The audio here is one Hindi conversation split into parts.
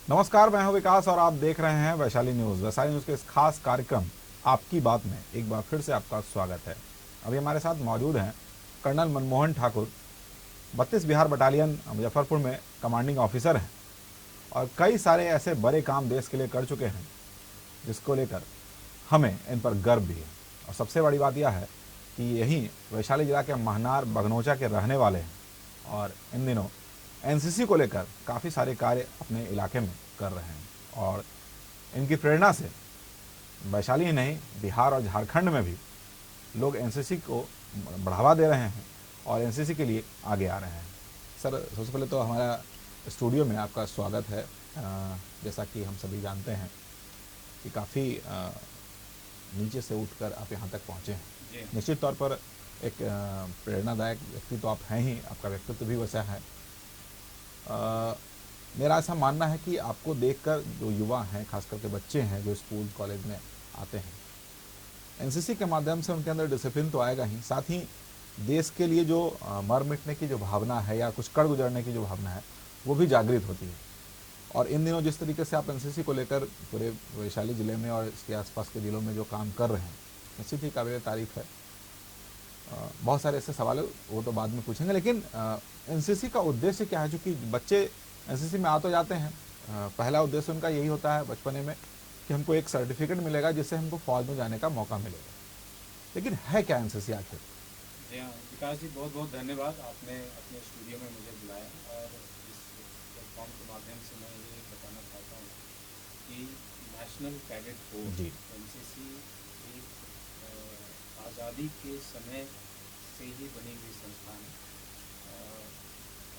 नमस्कार, मैं हूं विकास और आप देख रहे हैं वैशाली न्यूज़। वैशाली न्यूज़ के इस खास कार्यक्रम आपकी बात में एक बार फिर से आपका स्वागत है। अभी हमारे साथ मौजूद हैं कर्नल मनमोहन ठाकुर, 32 बिहार बटालियन मुजफ्फरपुर में कमांडिंग ऑफिसर हैं और कई सारे ऐसे बड़े काम देश के लिए कर चुके हैं जिसको लेकर हमें इन पर गर्व भी है। और सबसे बड़ी बात यह है कि यही वैशाली जिला के महनार बगनोचा के रहने वाले हैं और इन दिनों एनसीसी को लेकर काफ़ी सारे कार्य अपने इलाके में कर रहे हैं और इनकी प्रेरणा से वैशाली ही नहीं, बिहार और झारखंड में भी लोग एनसीसी को बढ़ावा दे रहे हैं और एनसीसी के लिए आगे आ रहे हैं। सर, सबसे पहले तो हमारा स्टूडियो में आपका स्वागत है। जैसा कि हम सभी जानते हैं कि काफ़ी नीचे से उठकर आप यहाँ तक पहुँचे हैं। निश्चित तौर पर एक प्रेरणादायक व्यक्ति तो आप हैं ही, आपका व्यक्तित्व भी वैसा है। मेरा ऐसा मानना है कि आपको देखकर जो युवा हैं, खास करके बच्चे हैं जो स्कूल कॉलेज में आते हैं, एनसीसी के माध्यम से उनके अंदर डिसिप्लिन तो आएगा ही, साथ ही देश के लिए जो मर मिटने की जो भावना है या कुछ कर गुजरने की जो भावना है वो भी जागृत होती है। और इन दिनों जिस तरीके से आप एनसीसी को लेकर पूरे वैशाली ज़िले में और इसके आसपास के ज़िलों में जो काम कर रहे हैं, निश्चित ही काबिल तारीफ़ है। बहुत सारे ऐसे सवाल है, वो तो बाद में पूछेंगे, लेकिन एनसीसी का उद्देश्य क्या है? क्योंकि बच्चे एनसीसी में आ तो जाते हैं, पहला उद्देश्य उनका यही होता है बचपने में कि हमको एक सर्टिफिकेट मिलेगा जिससे हमको फौज में जाने का मौका मिलेगा, लेकिन है क्या एनसीसी आखिर? जी हाँ, विकास जी, बहुत बहुत धन्यवाद। आपने अपने स्टूडियो में मुझे बुलाया और इस प्लेटफॉर्म के माध्यम से मैं ये बताना चाहता हूँ कि नेशनल कैडेट कोर जी। एनसीसी एक आज़ादी के समय से ही बनी हुई संस्था है।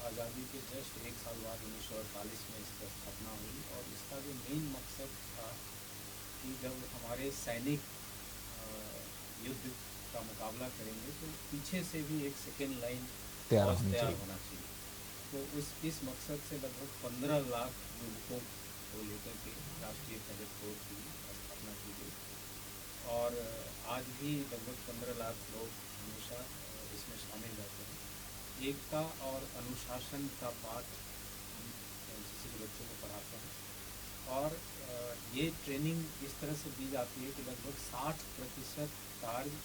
आज़ादी के जस्ट 1 साल बाद 1948 में इसकी स्थापना हुई और इसका जो मेन मकसद था कि जब हमारे सैनिक युद्ध का मुकाबला करेंगे तो पीछे से भी एक सेकेंड लाइन तैयार फौज होनी तैयार चाहिए। होना चाहिए। तो इस मकसद से लगभग 15 लाख युवकों को लेकर के राष्ट्रीय कैडेट कोर की स्थापना की गई और आज भी लगभग 15 लाख लोग हमेशा इसमें शामिल रहते हैं। एकता और अनुशासन का पाठ हम एनसीसी के बच्चों को पढ़ाते हैं और ये ट्रेनिंग इस तरह से दी जाती है कि लगभग 60% कार्य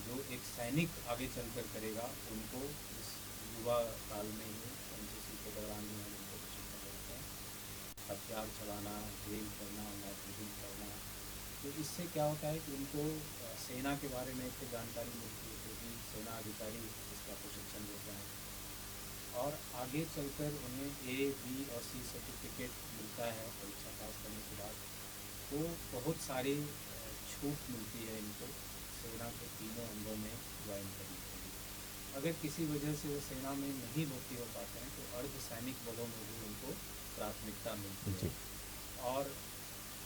जो एक सैनिक आगे चलकर करेगा उनको इस युवा काल में ही एनसीसी के दौरान में हम उनको प्रशिक्षण देते हैं। हथियार चलाना, ड्रिल करना, मार्केटिंग करना। तो इससे क्या होता है कि उनको सेना के बारे में एक जानकारी मिलती है क्योंकि सेना अधिकारी इसका प्रशिक्षण देते हैं और आगे चलकर उन्हें ए, बी और सी सर्टिफिकेट मिलता है परीक्षा पास करने के बाद। तो बहुत सारी छूट मिलती है इनको सेना के तीनों अंगों में ज्वाइन करने के लिए। अगर किसी वजह से वो सेना में नहीं भर्ती हो पाते हैं तो अर्धसैनिक बलों में भी उनको प्राथमिकता मिलती है। जी। और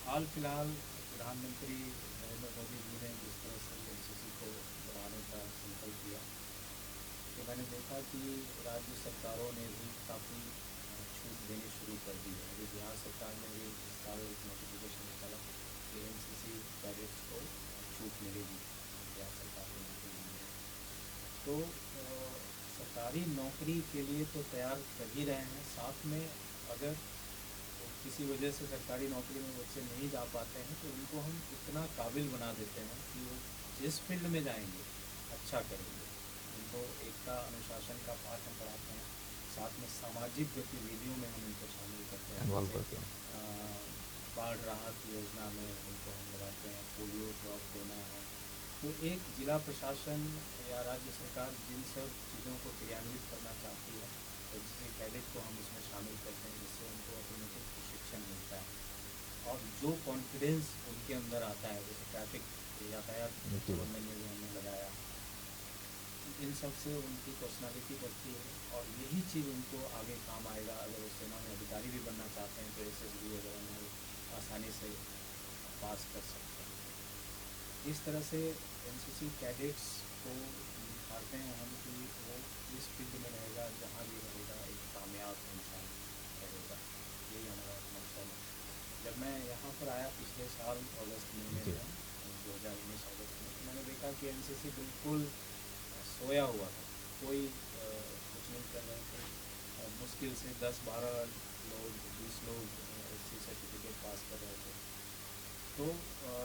हाल फिलहाल प्रधानमंत्री नरेंद्र मोदी जी ने जिस तरह से एनसीसी को बढ़ाने का संकल्प लिया तो मैंने देखा कि राज्य सरकारों ने भी काफ़ी छूट देनी शुरू कर दी है। अभी बिहार सरकार ने भी इस साल एक नोटिफिकेशन निकाला कि एनसीसी कैडेट्स को छूट मिलेगी बिहार सरकार के माध्यम से। तो सरकारी नौकरी के लिए तो तैयार कर ही रहे हैं, साथ में अगर किसी वजह से सरकारी नौकरी में बच्चे नहीं जा पाते हैं तो उनको हम इतना काबिल बना देते हैं कि वो जिस फील्ड में जाएंगे अच्छा करेंगे। उनको एकता अनुशासन का पाठ हम पढ़ाते हैं, साथ में सामाजिक गतिविधियों में हम उनको शामिल करते हैं। इन्वॉल्व जैसे करते हैं। बाढ़ राहत योजना में उनको हम लगाते हैं, पोलियो ड्रॉप देना है। तो एक जिला प्रशासन या राज्य सरकार जिन सब चीज़ों को क्रियान्वित करना चाहती है तो जिस कैडेट को हम इसमें शामिल करते हैं जिससे उनको ऑटोमेटिक प्रशिक्षण मिलता है और जो कॉन्फिडेंस उनके अंदर आता है, जैसे ट्रैफिक यातायात प्रबंधन में भी हमने लगाया, इन सब से उनकी पर्सनालिटी बढ़ती है और यही चीज़ उनको आगे काम आएगा। अगर वो सेना में अधिकारी भी बनना चाहते हैं तो एसएसबी वगैरह में आसानी से पास कर सकते हैं। इस तरह से एनसीसी कैडेट्स को दिखाते हैं हम कि वो इस फील्ड में रहेगा, जहाँ भी रहेगा एक कामयाब इंसान रहेगा। यही हमारा मकसद है। जब मैं यहाँ पर आया पिछले साल अगस्त महीने जी। में 2019 अगस्त में, तो मैंने देखा कि एनसीसी बिल्कुल सोया हुआ था, कोई कुछ नहीं कर रहे थे। मुश्किल से 10-12 लोग 20 लोग एसएससी सर्टिफिकेट पास कर रहे थे। तो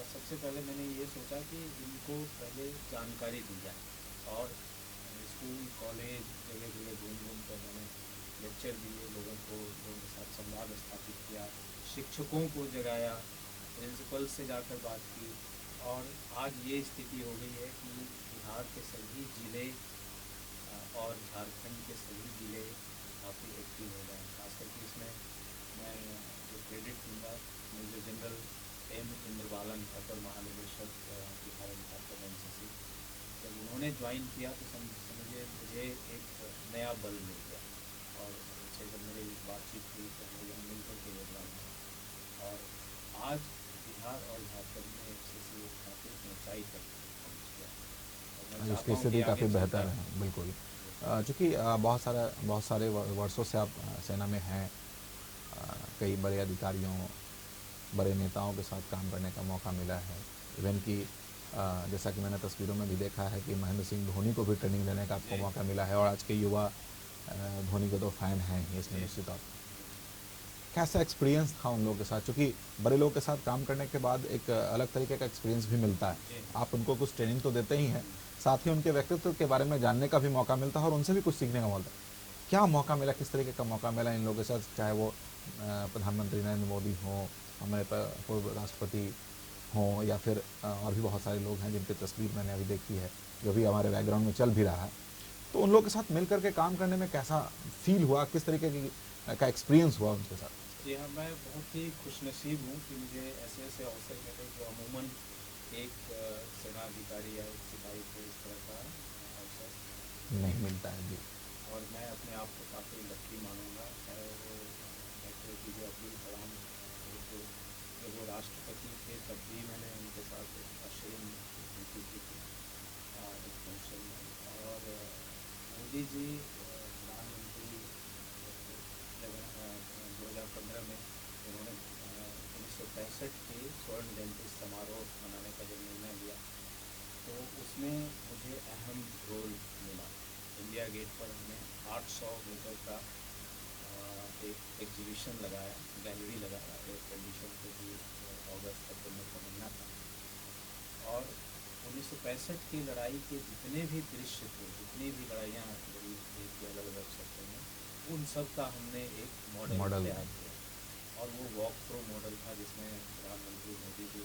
सबसे पहले मैंने ये सोचा कि इनको पहले जानकारी दी जाए और स्कूल कॉलेज जगह जगह घूम घूम कर मैंने लेक्चर दिए, लोगों के साथ संवाद स्थापित किया, शिक्षकों को जगाया, प्रिंसिपल से जाकर बात की। और आज ये स्थिति हो गई है कि बिहार के सभी ज़िले और झारखंड के सभी ज़िले काफ़ी एक्टिव हो गए हैं। खास करके इसमें मैं जो क्रेडिट दूँगा मेजर जनरल एम इंद्रबालन, अपर महानिदेशक बिहार झारखंड एनसीसी, जब उन्होंने ज्वाइन किया तो समझिए मुझे एक नया बल मिल गया। और उनसे जब मेरी बातचीत हुई तो हम लोग मिलकर के योगदान दिया और आज बिहार और झारखंड में एनसीसी काफ़ी ऊंचाई तक पहुँच गया। और मैं आज उसकी चाहता हूँ स्थिति कि काफ़ी आगे बेहतर चलकर है, बिल्कुल। चूँकि बहुत सारे वर्षों से आप सेना में हैं, कई बड़े अधिकारियों, बड़े नेताओं के साथ काम करने का मौका मिला है। इवन कि जैसा कि मैंने तस्वीरों में भी देखा है कि महेंद्र सिंह धोनी को भी ट्रेनिंग देने का आपको जी। मौका मिला है और आज के युवा धोनी के तो फ़ैन हैं ही इसमें जी। निश्चित तौर पर। कैसा एक्सपीरियंस था उन लोगों के साथ? क्योंकि बड़े लोगों के साथ काम करने के बाद एक अलग तरीके का एक्सपीरियंस भी मिलता है। जी। आप उनको कुछ ट्रेनिंग तो देते ही हैं, साथ ही उनके व्यक्तित्व के बारे में जानने का भी मौका मिलता है और उनसे भी कुछ सीखने का मिलता है। क्या मौका मिला, किस तरीके का मौका मिला इन लोगों के साथ, चाहे वो प्रधानमंत्री नरेंद्र मोदी हों, हमारे पूर्व राष्ट्रपति हों, या फिर और भी बहुत सारे लोग हैं जिनकी तस्वीर मैंने अभी देखी है, जो भी हमारे बैकग्राउंड में चल भी रहा है। तो उन लोगों के साथ मिल करके काम करने में कैसा फील हुआ, किस तरीके का एक्सपीरियंस हुआ उनके साथ? जी हाँ, मैं बहुत ही खुशनसीब हूँ कि मुझे ऐसे ऐसे अवसर मिले जो अमूमन एक सेनाधिकारी या एक सिपाही को इस तरह का अवसर नहीं मिलता है जी। और मैं अपने आप को काफ़ी लकी मानूंगा। चाहे वो डॉक्टर APJ अब्दुल कलाम, तो जब वो राष्ट्रपति थे तब भी मैंने उनके साथ अशरीन ड्यूटी की थी एक फंक्शन में। और मोदी जी प्रधानमंत्री जब 2015 में उन्होंने 1965 के स्वर्ण जयंती समारोह मनाने का जब निर्णय लिया तो उसमें मुझे अहम रोल मिला। इंडिया गेट पर हमने 800 मीटर का एक एग्जीबिशन लगाया, गैलरी लगाया एयर कंडीशन के भी अगस्त सितंबर का महीना था। और 1965 की लड़ाई के जितने भी दृश्य थे, जितनी भी लड़ाइयाँ लड़ी देश के अलग अलग क्षेत्रों में, उन सब का हमने एक मॉडल तैयार किया। और वो वॉक थ्रू मॉडल था जिसमें प्रधानमंत्री मोदी जी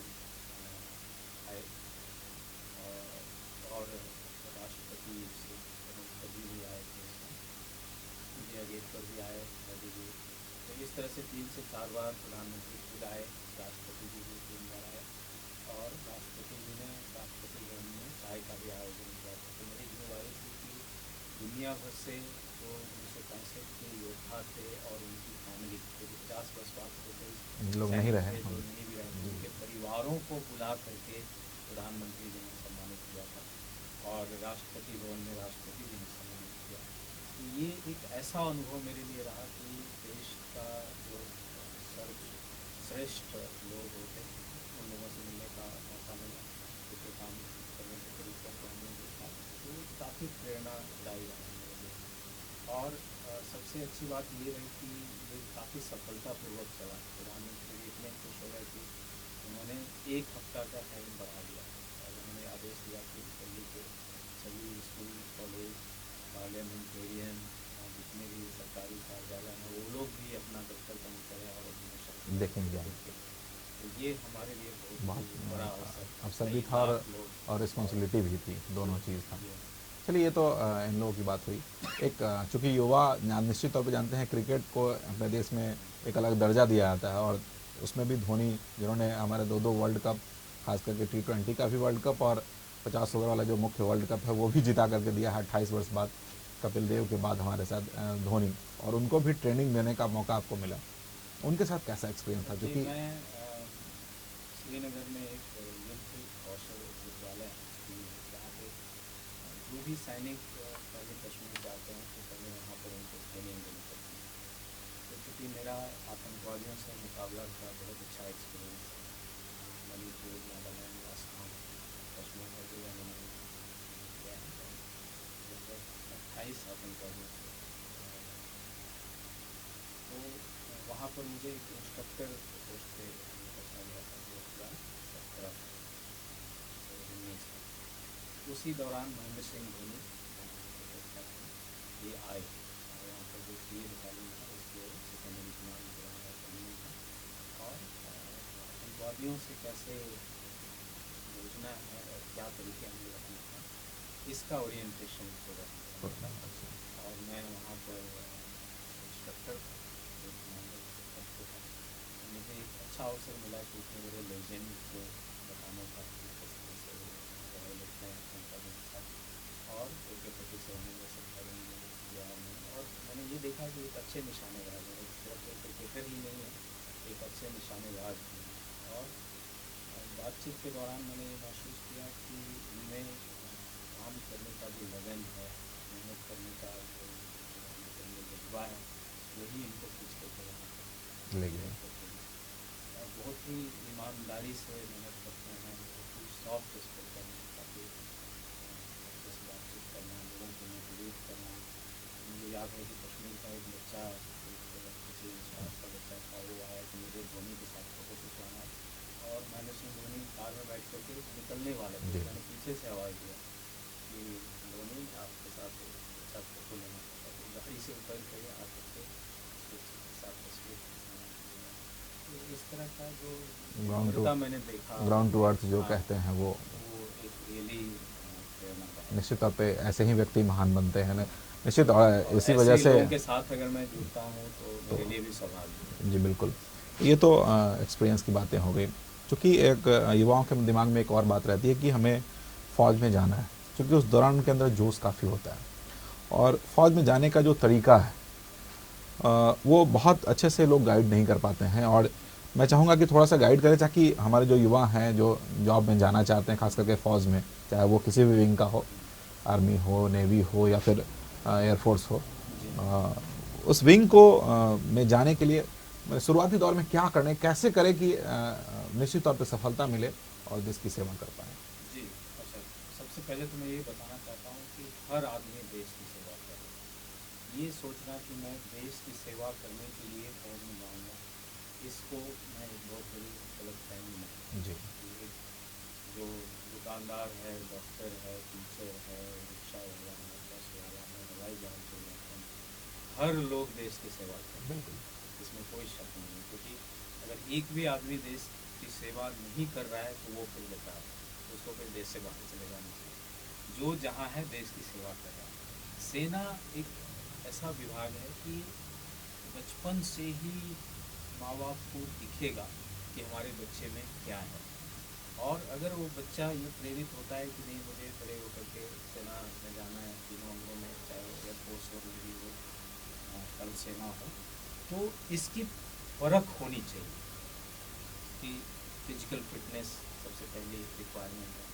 आए और राष्ट्रपति श्री प्रणब मुखर्जी भी आए थे इसमें, इंडिया गेट पर भी आए मोदी जी। तो इस तरह से 3 से 4 बार प्रधानमंत्री खुद आए, राष्ट्रपति जी भी 3 बार आए और राष्ट्रपति जी ने राष्ट्रपति भवन में चाय का भी आयोजन किया था। तो मेरी जिम्मेदारी थी कि दुनिया भर से जो 1965 के योद्धा थे और उनकी फैमिली, जो 50 वर्ष बाद के कोई लोग नहीं सैनिक रहे। थे जो नहीं भी रहे, उनके परिवारों को बुला करके प्रधानमंत्री जी ने सम्मानित किया था और राष्ट्रपति भवन में राष्ट्रपति जी ने सम्मानित किया। तो ये एक ऐसा अनुभव मेरे लिए रहा कि देश का जो सर्वश्रेष्ठ लोग होते हैं उन लोगों से मिलने का मौका मिला, उनके काम करने के तरीकों को हमने देखा, तो काफ़ी प्रेरणादायी रहा मेरे लिए। और सबसे अच्छी बात ये रही कि ये काफ़ी सफलतापूर्वक चला। प्रधानमंत्री जी इतने खुश हो गए कि उन्होंने 1 हफ्ता का टाइम बढ़ा दिया और उन्होंने आदेश दिया कि दिल्ली के सभी स्कूल कॉलेज पार्लियामेंटेरियन जितने भी सरकारी कार्यालय हैं वो लोग भी अपना दफ्तर बंद करें और अपने देखेंगे आप। तो ये हमारे लिए बहुत ही बड़ा अवसर भी कई था लाख लोग और रिस्पॉन्सिबिलिटी भी थी, दोनों चीज़ था। जी। चलिए, ये तो इन लोगों की बात हुई। एक चूँकि युवा निश्चित तौर पे जानते हैं क्रिकेट को अपने देश में एक अलग दर्जा दिया जाता है और उसमें भी धोनी, जिन्होंने हमारे 2-2 वर्ल्ड कप, खास करके T20 का भी वर्ल्ड कप और 50 ओवर वाला जो मुख्य वर्ल्ड कप है वो भी जिता करके दिया है 28 वर्ष बाद, कपिल देव के बाद हमारे साथ धोनी, और उनको भी ट्रेनिंग देने का मौका आपको मिला। उनके साथ कैसा एक्सपीरियंस था? जी, क्योंकि मैं श्रीनगर में एक युद्ध कौशल विद्यालय है जहाँ पे जो भी सैनिक पहले कश्मीर जाते हैं तो पहले वहाँ पर उनको ट्रेनिंग देनी पड़ती है। तो चूँकि मेरा आतंकवादियों से मुकाबला का बहुत अच्छा एक्सपीरियंस है, मणिपुर, नागालैंड, असम, कश्मीर हर जगह मैंने गया है। लगभग 28 आतंकवादियों से तो वहाँ पर मुझे एक इंस्ट्रक्टर पोस्ट पे रखा गया था 2017 से 19 तक। उसी दौरान महेंद्र सिंह धोनी ये आए और यहाँ पर जो थी बटालियन था उसके सेकेंड इन कमांड करने था, और आतंकवादियों से कैसे योजना है और क्या तरीके हम लोग अपने हैं, इसका ओरिएंटेशन प्रोग्राम था। और मैं वहाँ पर इंस्ट्रक्टर था, मुझे एक अच्छा अवसर मिला कि इतने बड़े लेजेंड को बताने का कि किस तरह से पढ़ाई लिखते हैं आतंकवादियों के साथ, और AK-47 में सब करेंगे किया हमने। और मैंने ये देखा कि एक अच्छे निशानेबाज है, सिर्फ एक क्रिकेटर ही नहीं है, एक अच्छे निशानेबाज भी हैं। और बातचीत के दौरान मैंने ये महसूस किया कि इनमें काम करने का जो लगन है, मेहनत करने का जो जज्बा है, वही इनको खींच करके वहाँ पर ले गए। और बहुत ही ईमानदारी से मेहनत करते हैं, बहुत ही सॉफ्ट स्पोकन है, काफ़ी जैसे बातचीत करना, लोगों को मोटिवेट करना। मुझे याद है कि कश्मीर का एक बच्चा, किसी इंस्टाफ का बच्चा था, वो आया कि मुझे धोनी के साथ फोटो खिंचवाना है, और महेंद्र सिंह धोनी कार में बैठ करके निकलने वाले थे। मैंने पीछे से आवाज़ दिया कि धोनी आपके साथ अच्छा फोटो लेना चाहता है, तो गाड़ी से उतर कर आ करके उसके साथ तस्वीर खिंचवाना। तो इस तरह का जो विनम्रता मैंने देखा, ग्राउंड टू अर्थ जो कहते हैं वो एक रियली प्रेरणादायक। निश्चित तौर पे ऐसे ही व्यक्ति महान बनते हैं ना, निश्चित। और इसी ऐसे वजह से लोगों के साथ अगर मैं जुड़ता हूँ तो मेरे लिए भी सौभाग्य है। जी बिल्कुल, ये तो एक्सपीरियंस की बातें हो गई। क्योंकि एक युवाओं के दिमाग में एक और बात रहती है कि हमें फ़ौज में जाना है, क्योंकि उस दौरान उनके अंदर जोश काफ़ी होता है, और फ़ौज में जाने का जो तरीका है वो बहुत अच्छे से लोग गाइड नहीं कर पाते हैं। और मैं चाहूँगा कि थोड़ा सा गाइड करें, ताकि हमारे जो युवा हैं जो जॉब में जाना चाहते हैं, खास करके फ़ौज में, चाहे वो किसी भी विंग का हो, आर्मी हो, नेवी हो, या फिर एयरफोर्स हो, उस विंग को में जाने के लिए शुरुआती दौर में क्या करें, कैसे करें कि निश्चित तौर पे सफलता मिले और देश की सेवा कर पाएँ। जी, अच्छा, सबसे पहले तो मैं ये बताना चाहता हूँ कि हर आदमी देश की सेवा करे। ये सोचना कि मैं देश की सेवा करने के लिए फौज में जाऊँगा, इसको मैं एक बहुत बड़ी गलतफहमी मानता हूँ। जी कि जो दुकानदार है, डॉक्टर है, टीचर है, रिक्शा वाला है, बस वाला है, हवाई जहाज चलाते हैं, हर लोग देश की सेवा करते हैं, बिल्कुल। इसमें कोई शक नहीं है। क्योंकि अगर एक भी आदमी देश की सेवा नहीं कर रहा है तो वो फिर बेकार है, उसको फिर देश से बाहर चले जाना चाहिए। जो जहाँ है देश की सेवा कर रहा है। सेना एक ऐसा विभाग है कि बचपन से ही माँ बाप को दिखेगा कि हमारे बच्चे में क्या है, और अगर वो बच्चा ये प्रेरित होता है कि नहीं मुझे बड़े होकर के सेना में जाना है, तीनों अंगों में, चाहे वो एयरफोर्स हो, नेवी हो, थल सेना हो, तो इसकी परख होनी चाहिए कि फिजिकल फिटनेस सबसे पहले रिक्वायरमेंट है,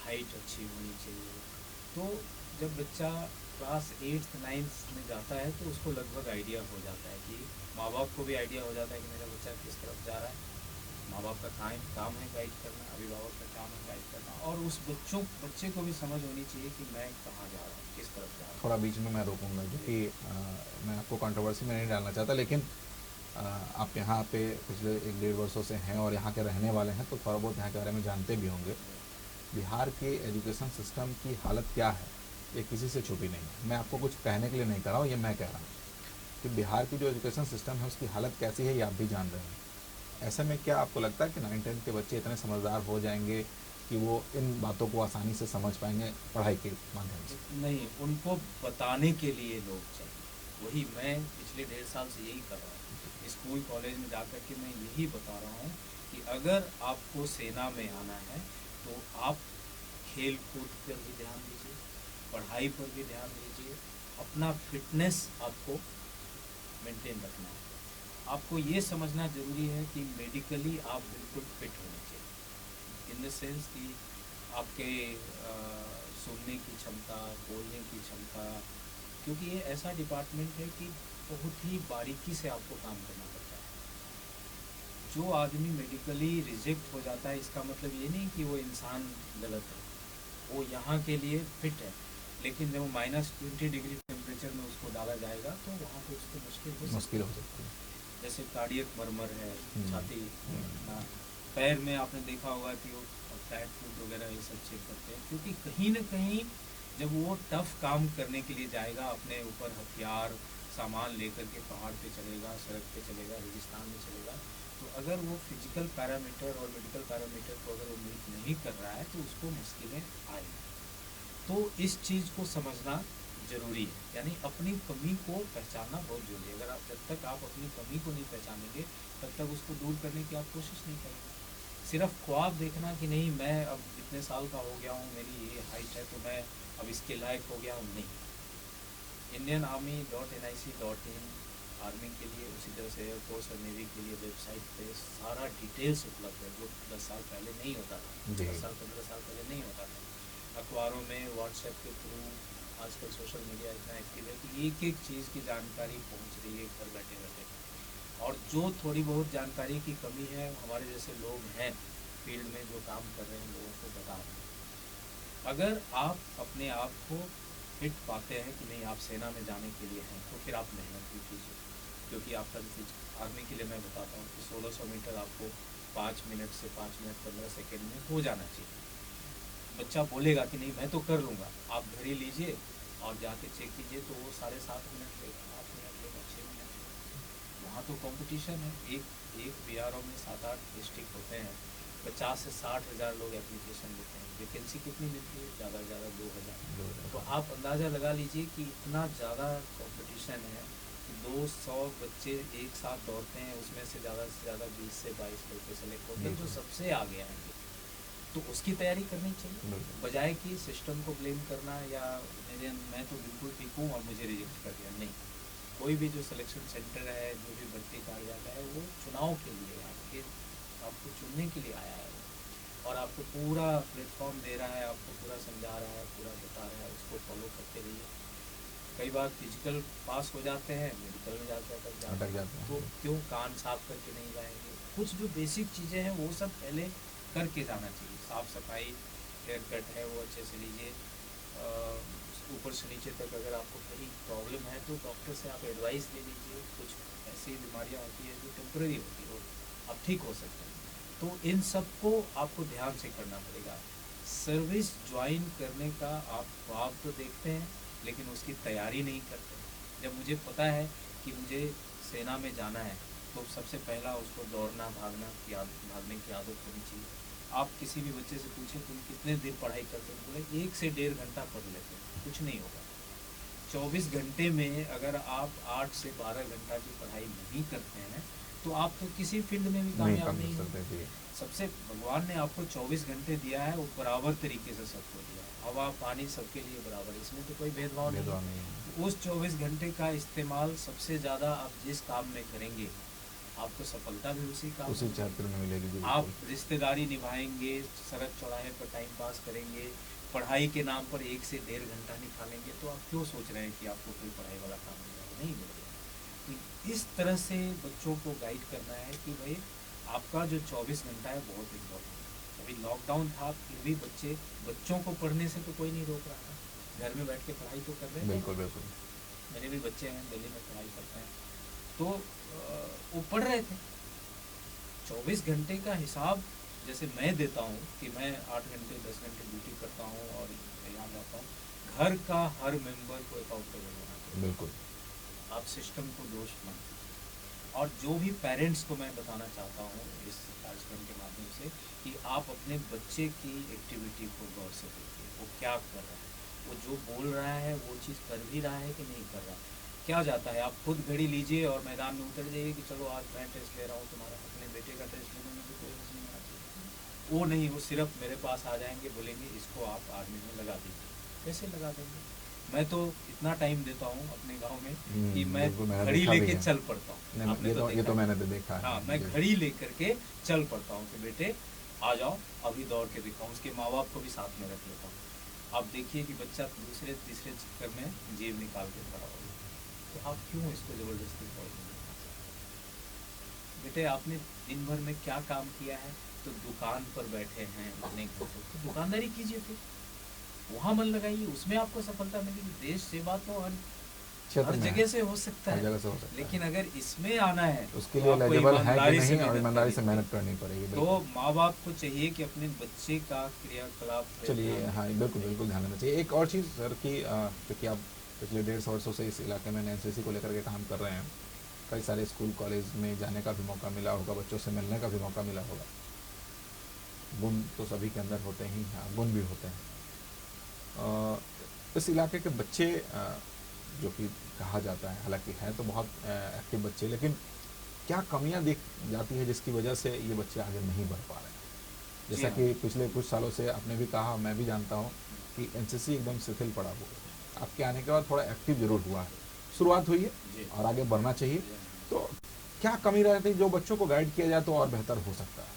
हाइट अच्छी होनी चाहिए। तो जब बच्चा क्लास 8th 9th में जाता है तो उसको लगभग आइडिया हो जाता है कि माँ बाप को भी आइडिया हो जाता है कि मेरा बच्चा किस तरफ जा रहा है। माँ बाप का काम है गाइड करना, अभिभावक का काम है गाइड करना, और उस बच्चे को भी समझ होनी चाहिए कि मैं कहाँ जा रहा हूँ, किस तरफ जा रहा हूँ। थोड़ा बीच में मैं रोकूंगा, क्योंकि मैं आपको कंट्रोवर्सी में नहीं डालना चाहता, लेकिन आप यहाँ पे पिछले 1-1.5 वर्षों से हैं और यहाँ के रहने वाले हैं, तो थोड़ा बहुत यहाँ के बारे में जानते भी होंगे। बिहार के एजुकेशन सिस्टम की हालत क्या है ये किसी से छुपी नहीं है। मैं आपको कुछ कहने के लिए नहीं कह रहा हूँ, ये मैं कह रहा हूँ कि बिहार की जो एजुकेशन सिस्टम है उसकी हालत कैसी है ये आप भी जान रहे हैं। ऐसे में क्या आपको लगता है कि 9th-10th के बच्चे इतने समझदार हो जाएंगे कि वो इन बातों को आसानी से समझ पाएंगे पढ़ाई के माध्यम से? नहीं, उनको बताने के लिए लोग चाहिए। वही मैं पिछले 1.5 साल से यही कर रहा हूँ। स्कूल कॉलेज में जाकर के मैं यही बता रहा हूँ कि अगर आपको सेना में आना है तो आप खेल कूद पर भी ध्यान दीजिए, पढ़ाई पर भी ध्यान दीजिए, अपना फिटनेस आपको मेंटेन रखना है। आपको ये समझना ज़रूरी है कि मेडिकली आप बिल्कुल फिट होने चाहिए, इन द सेंस कि आपके सुनने की क्षमता, बोलने की क्षमता, क्योंकि ये ऐसा डिपार्टमेंट है कि बहुत ही बारीकी से आपको काम करना पड़ता है। जो आदमी मेडिकली रिजेक्ट हो जाता है इसका मतलब ये नहीं कि वो इंसान गलत है, वो यहाँ के लिए फिट है, लेकिन जब -20 डिग्री टेम्परेचर में उसको डाला जाएगा तो वहाँ पे उसको मुश्किल हो सकती है। जैसे कार्डियक मरमर है, छाती हम्म। ना, पैर में आपने देखा होगा कि वो फ्लैट फुट वगैरह ये सब चेक करते हैं, क्योंकि कहीं ना कहीं जब वो टफ काम करने के लिए जाएगा, अपने ऊपर हथियार सामान लेकर के पहाड़ पे चलेगा, सड़क पे चलेगा, रेगिस्तान में चलेगा, तो अगर वो फिजिकल पैरामीटर और मेडिकल पैरामीटर को अगर वो मीट नहीं कर रहा है तो उसको मुश्किलें आएगी। तो इस चीज़ को समझना जरूरी है, यानी अपनी कमी को पहचानना बहुत जरूरी है। अगर आप जब तक आप अपनी कमी को नहीं पहचानेंगे तब तक उसको दूर करने की आप कोशिश नहीं करेंगे। सिर्फ ख्वाब देखना कि नहीं मैं अब इतने साल का हो गया हूँ, मेरी ये हाइट है तो मैं अब इसके लायक हो गया हूँ, नहीं। indianarmy.nic.in आर्मी के लिए, उसी तरह से एयरफोर्स और नेवी के लिए वेबसाइट पे सारा डिटेल्स उपलब्ध है, जो 10 साल पहले नहीं होता था, 10 साल 15 साल पहले नहीं होता था। अखबारों में, व्हाट्सएप के थ्रू, आजकल सोशल मीडिया इतना एक्टिव है कि एक एक चीज़ की जानकारी पहुंच रही है घर बैठे बैठे। और जो थोड़ी बहुत जानकारी की कमी है, हमारे जैसे लोग हैं फील्ड में जो काम कर रहे हैं, लोगों को बता रहे हैं। अगर आप अपने आप को फिट पाते हैं कि नहीं आप सेना में जाने के लिए हैं, तो फिर आप मेहनत भी कीजिए, क्योंकि आपका आर्मी के लिए मैं बताता हूँ कि 1600 मीटर आपको 5 मिनट से 5 मिनट 15 सेकेंड में हो जाना चाहिए। बच्चा बोलेगा कि नहीं मैं तो कर लूँगा, आप घड़ी लीजिए और जाके चेक कीजिए तो वो 7.5 मिनट लेगा, 8 मिनट लेगा, 6 मिनट लेगा। वहाँ तो कंपटीशन है। एक BRO में 7-8 डिस्ट्रिक्ट होते हैं, 50 से 60 हज़ार लोग एप्लीकेशन देते हैं। वैकेंसी कितनी मिलती है? ज़्यादा से ज़्यादा 2000। तो आप अंदाज़ा लगा लीजिए कि इतना ज़्यादा कंपटीशन है कि 200 बच्चे एक साथ दौड़ते हैं, उसमें से ज़्यादा 20 से 22 लोग सेलेक्ट होते हैं जो सबसे आगे आएंगे। तो उसकी तैयारी करनी चाहिए, बजाय कि सिस्टम को ब्लेम करना या मैं तो बिल्कुल ठीक हूँ और मुझे रिजेक्ट कर दिया। नहीं, कोई भी जो सिलेक्शन सेंटर है, जो भी भर्ती कार्यालय है, वो चुनाव के लिए आपको चुनने के लिए आया है और आपको पूरा प्लेटफॉर्म दे रहा है, आपको पूरा समझा रहा है, पूरा बता रहा है, उसको फॉलो करते रहिए। कई बार फिजिकल पास हो जाते हैं, मेडिकल में जाते हैं, तो क्यों कान साफ करके नहीं जाएंगे? कुछ जो बेसिक चीज़ें हैं वो सब पहले करके जाना चाहिए। साफ़ सफाई, हेयर कट है वो अच्छे से लीजिए, ऊपर से नीचे तक अगर आपको कहीं प्रॉब्लम है तो डॉक्टर से आप एडवाइस ले लीजिए। कुछ ऐसी बीमारियां होती है जो टेम्पररी होती है, आप ठीक हो सकते हैं, तो इन सब को आपको ध्यान से करना पड़ेगा। सर्विस ज्वाइन करने का आप ख्वाब तो देखते हैं लेकिन उसकी तैयारी नहीं करते। जब मुझे पता है कि मुझे सेना में जाना है तो सबसे पहला उसको दौड़ना भागने की आदत होनी चाहिए। आप किसी भी बच्चे से पूछें तुम कितने देर पढ़ाई करते हो, बोले 1 से 1.5 घंटा पढ़ लेते हैं, कुछ नहीं होगा। 24 घंटे में अगर आप 8 से 12 घंटा की पढ़ाई नहीं करते हैं तो आप तो किसी फील्ड में भी कामयाब नहीं होंगे। सबसे भगवान ने आपको 24 घंटे दिया है, वो बराबर तरीके से सबको दिया है, हवा पानी सबके लिए बराबर, इसमें तो कोई भेदभाव नहीं है। उस 24 घंटे का इस्तेमाल सबसे ज़्यादा आप जिस काम में करेंगे आपको सफलता भी उसी काम उसी चैप्टर में मिलेगी। आप रिश्तेदारी निभाएंगे, सड़क चौराहे पर टाइम पास करेंगे, पढ़ाई के नाम पर 1 से 1.5 घंटा निकालेंगे, तो आप क्यों सोच रहे हैं कि आपको कोई पढ़ाई वाला काम मिलेगा? नहीं मिलेगा। इस तरह से बच्चों को गाइड करना है कि भाई आपका जो 24 घंटा है बहुत इम्पोर्टेंट है। अभी लॉकडाउन था फिर भी बच्चों को पढ़ने से तो कोई नहीं रोक रहा था, घर में बैठ के पढ़ाई तो कर रहे हैं। बिल्कुल बिल्कुल। मेरे भी बच्चे हैं, दिल्ली में पढ़ाई करते हैं, तो वो पढ़ रहे थे। 24 घंटे का हिसाब जैसे मैं देता हूँ कि मैं 8 घंटे 10 घंटे ड्यूटी करता हूँ और यहाँ जाता हूँ, घर का हर मेंबर को अकाउंटेबल होना चाहिए। बिल्कुल। आप सिस्टम को दोष मत दीजिए। और जो भी पेरेंट्स को मैं बताना चाहता हूँ इस कार्यक्रम के माध्यम से कि आप अपने बच्चे की एक्टिविटी को गौर से देखिए, वो क्या कर रहा है, वो जो बोल रहा है वो चीज़ कर भी रहा है कि नहीं कर रहा। क्या जाता है, आप खुद घड़ी लीजिए और मैदान में उतर जाइए कि चलो आज मैं टेस्ट ले रहा हूँ तुम्हारा, अपने बेटे का टेस्ट लेने में तो कोई कुछ नहीं आना चाहिए। वो नहीं, वो सिर्फ मेरे पास आ जाएंगे, बोलेंगे इसको आप आर्मी में लगा दीजिए। कैसे लगा देंगे? मैं तो इतना टाइम देता हूँ अपने गांव में कि मैं घड़ी लेके चल पड़ता हूँ। ये तो मैंने तो देखा है। हाँ, मैं घड़ी लेकर के चल पड़ता हूँ कि बेटे आ जाओ अभी दौड़ के दिखाऊँ। उसके माँ बाप को भी साथ में रख लेता हूँ। आप देखिए कि बच्चा दूसरे तीसरे चक्कर में जेब निकाल के खड़ा हो, तो आप क्यों इसको जबरदस्ती दौड़ने देना चाहते हैं? बेटे आपने दिन भर में क्या काम किया है? तो दुकान पर बैठे हैं अपने घर पर, तो दुकानदारी कीजिए, फिर वहाँ मन लगाइए, उसमें आपको सफलता मिलेगी। देश सेवा तो क्षेत्र हर में जगह से हो सकता हर है, जगह से हो सकता है, लेकिन अगर इसमें आना है उसके तो लिए आपको एलिजिबल है कि ईमानदारी से नहीं और मेहनत ईमानदारी से करनी मेहनत पड़ेगी। करनी पड़ेगी। तो बिल्कुल। माँ बाप को चाहिए कि अपने बच्चे का क्रियाकलाप पे चलिए, ध्यान हाँ दें। बिल्कुल बिल्कुल ध्यान देना चाहिए। एक और चीज़ सर कि क्योंकि आप पिछले 150 वर्षों से इस इलाके में एनसीसी को लेकर के काम कर रहे हैं, कई सारे स्कूल कॉलेज में जाने का भी मौका मिला होगा, बच्चों से मिलने का भी मौका मिला होगा। गुण तो सभी के अंदर होते ही हैं, गुण भी होते हैं। इस इलाके के बच्चे जो कि कहा जाता है, हालांकि है तो बहुत एक्टिव बच्चे, लेकिन क्या कमियां दिख जाती है जिसकी वजह से ये बच्चे आगे नहीं बढ़ पा रहे हैं? जी जैसा हाँ। कि पिछले कुछ सालों से आपने भी कहा, मैं भी जानता हूँ कि एनसीसी एकदम शिथिल पड़ा हुआ है। आपके आने के बाद थोड़ा एक्टिव जरूर हुआ है, शुरुआत हुई है जी और आगे बढ़ना चाहिए। जी हाँ। तो क्या कमी रहती है जो बच्चों को गाइड किया जाए तो और बेहतर हो सकता है?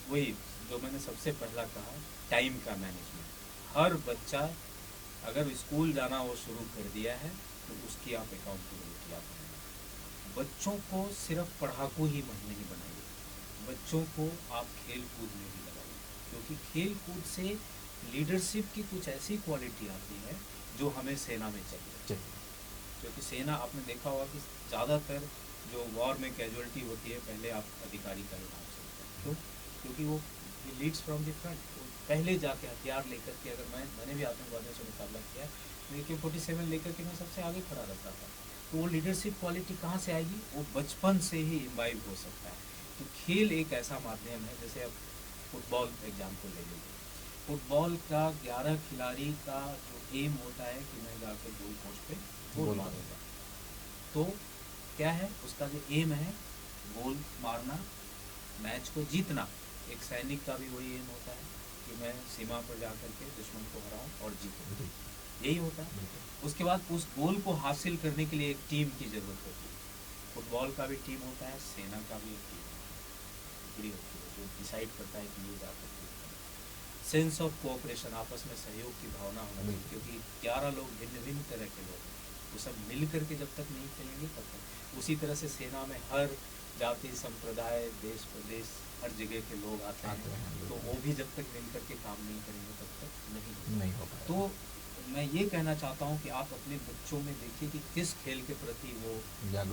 वही जो मैंने सबसे पहला कहा, टाइम का मैनेजमेंट। हर बच्चा अगर स्कूल जाना वो शुरू कर दिया है तो उसकी आप अकाउंटेबिलिटी आप बनाइए। बच्चों को सिर्फ पढ़ाकू ही नहीं बनाइए, बच्चों को आप खेल कूद में भी लगाइए, क्योंकि खेल कूद से लीडरशिप की कुछ ऐसी क्वालिटी आती है जो हमें सेना में चाहिए। क्योंकि सेना, आपने देखा होगा कि ज़्यादातर जो वॉर में कैजुअलिटी होती है पहले आप अधिकारी का ही नाम सुनते हैं। क्यों? क्योंकि वो लीड्स फ्रॉम द फ्रंट। पहले जाके हथियार लेकर के, अगर मैंने भी आतंकवादियों से मुकाबला किया, तो AK-47 लेकर के मैं सबसे आगे खड़ा रहता था। तो वो लीडरशिप क्वालिटी कहाँ से आएगी? वो बचपन से ही इम्बाइब हो सकता है। तो खेल एक ऐसा माध्यम है, जैसे अब फुटबॉल एग्जाम्पल ले लीजिए। फुटबॉल का 11 खिलाड़ी का जो एम होता है कि मैं जाकर गोल पोस्ट पे गोल मारूंगा, तो क्या है उसका जो एम है, गोल मारना, मैच को जीतना। एक सैनिक का भी वही एम होता है कि मैं सीमा पर जाकर के दुश्मन को हराऊं और जीतूं, यही होता है। उसके बाद उस गोल को हासिल करने के लिए एक टीम की ज़रूरत होती है। फुटबॉल का भी टीम होता है, सेना का भी एक टीम टुकड़ी होती है जो डिसाइड करता है कि ये जाकर के सेंस ऑफ कोऑपरेशन, आपस में सहयोग की भावना होना चाहिए। क्योंकि 11 लोग भिन्न भिन्न तरह के लोग हैं, वो सब मिल करके जब तक नहीं खेलेंगे तब तक। उसी तरह से सेना में हर जाति, संप्रदाय, देश प्रदेश, हर जगह के लोग आते हैं, तो वो भी जब तक मिल करके काम नहीं करेंगे तब तक नहीं हो पाएगा। तो मैं ये कहना चाहता हूँ कि आप अपने बच्चों में देखिए कि किस खेल के प्रति वो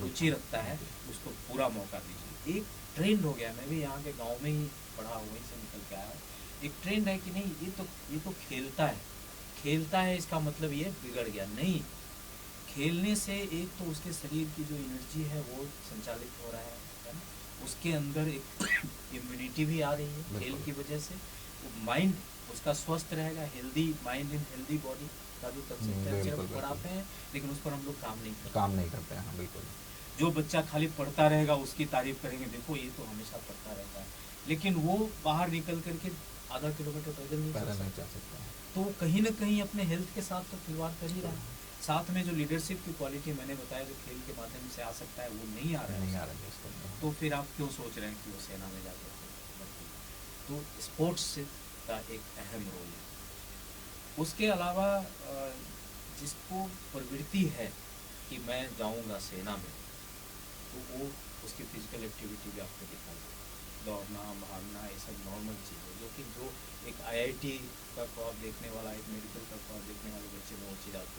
रुचि रखता है, उसको पूरा मौका दीजिए। एक ट्रेंड हो गया, मैं भी यहाँ के गाँव में ही पढ़ा, वहीं से निकल के आया, एक ट्रेंड है कि नहीं ये तो खेलता है इसका मतलब ये बिगड़ गया। नहीं, खेलने से एक तो उसके शरीर की जो एनर्जी है वो संचालित हो रहा है ना, उसके अंदर एक इम्यूनिटी भी आ रही है खेल की वजह से। माइंड उसका स्वस्थ रहेगा, healthy mind in healthy body का जो कंसेप्ट है सिर्फ पढ़ाते हैं, लेकिन उस पर हम लोग काम नहीं करते हैं। बिल्कुल, जो बच्चा खाली पढ़ता रहेगा उसकी तारीफ करेंगे, देखो ये तो हमेशा पढ़ता रहता है, लेकिन वो बाहर निकल करके आधा किलोमीटर पैदल नहीं चल सकता, तो कहीं ना कहीं अपने हेल्थ के साथ तो खिलवाड़ कर ही रहा है। साथ में जो लीडरशिप की क्वालिटी मैंने बताया जो खेल के माध्यम से आ सकता है, वो नहीं आ रहा है। तो फिर आप क्यों सोच रहे हैं कि वो सेना में जाकर तो स्पोर्ट्स का एक अहम रोल है। उसके अलावा जिसको प्रवृत्ति है कि मैं जाऊंगा सेना में, तो वो उसकी फिजिकल एक्टिविटी भी आपको दिखाई देगी, दौड़ना, भागना, ये सब नॉर्मल चीज़ है, जो कि जो एक IIT का ख्वाब देखने वाला, एक मेडिकल का ख्वाब देखने वाले बच्चे में वो चीज़ आपको